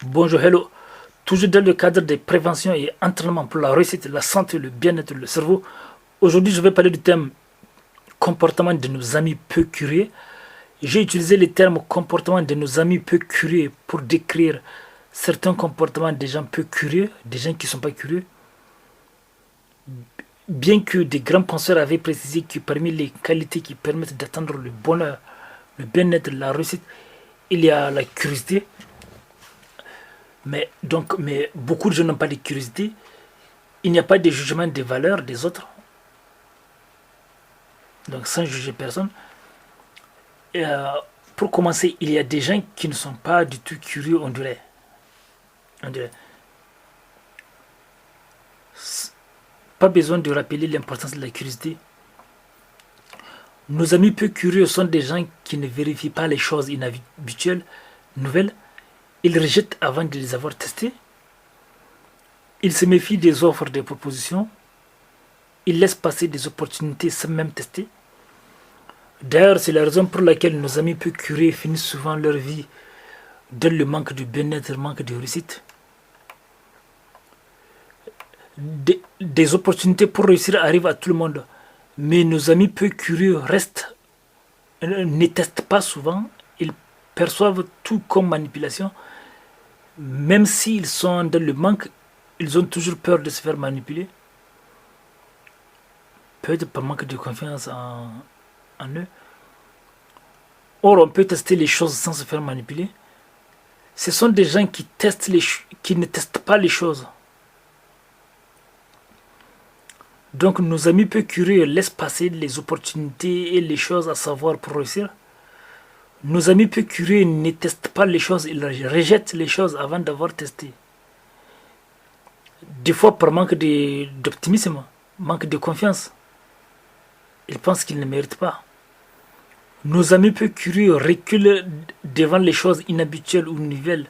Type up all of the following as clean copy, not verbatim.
Bonjour, hello. Toujours dans le cadre des préventions et entraînements pour la réussite, la santé, le bien-être, le cerveau. Aujourd'hui, je vais parler du thème comportement de nos amis peu curieux. J'ai utilisé le terme comportement de nos amis peu curieux pour décrire certains comportements des gens peu curieux, des gens qui ne sont pas curieux. Bien que des grands penseurs avaient précisé que parmi les qualités qui permettent d'atteindre le bonheur, le bien-être, la réussite, il y a la curiosité. Mais beaucoup de gens n'ont pas de curiosité. Il n'y a pas de jugement des valeurs des autres. Donc sans juger personne. Et, pour commencer, il y a des gens qui ne sont pas du tout curieux, on dirait. On dirait. Pas besoin de rappeler l'importance de la curiosité. Nos amis peu curieux sont des gens qui ne vérifient pas les choses inhabituelles, nouvelles. Ils rejettent avant de les avoir testées. Ils se méfient des offres, des propositions. Ils laissent passer des opportunités sans même tester. D'ailleurs, c'est la raison pour laquelle nos amis peu curieux finissent souvent leur vie dans le manque de bien-être, le manque de réussite. Des opportunités pour réussir arrivent à tout le monde. Mais nos amis peu curieux restent, ne testent pas souvent. Ils perçoivent tout comme manipulation. Même s'ils sont dans le manque, ils ont toujours peur de se faire manipuler. Peut-être par manque de confiance en eux. Or, on peut tester les choses sans se faire manipuler. Ce sont des gens qui ne testent pas les choses. Donc, nos amis peu curieux laissent passer les opportunités et les choses à savoir pour réussir. Nos amis peu curieux ne testent pas les choses, ils rejettent les choses avant d'avoir testé. Des fois par manque d'optimisme, manque de confiance. Ils pensent qu'ils ne méritent pas. Nos amis peu curieux reculent devant les choses inhabituelles ou nouvelles.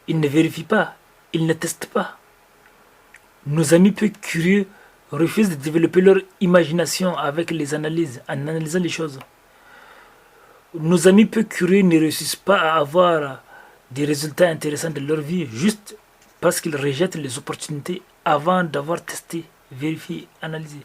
Ils ne vérifient pas, ils ne testent pas. Nos amis peu curieux refusent de développer leur imagination avec les analyses, en analysant les choses. Nos amis peu curieux ne réussissent pas à avoir des résultats intéressants de leur vie juste parce qu'ils rejettent les opportunités avant d'avoir testé, vérifié, analysé.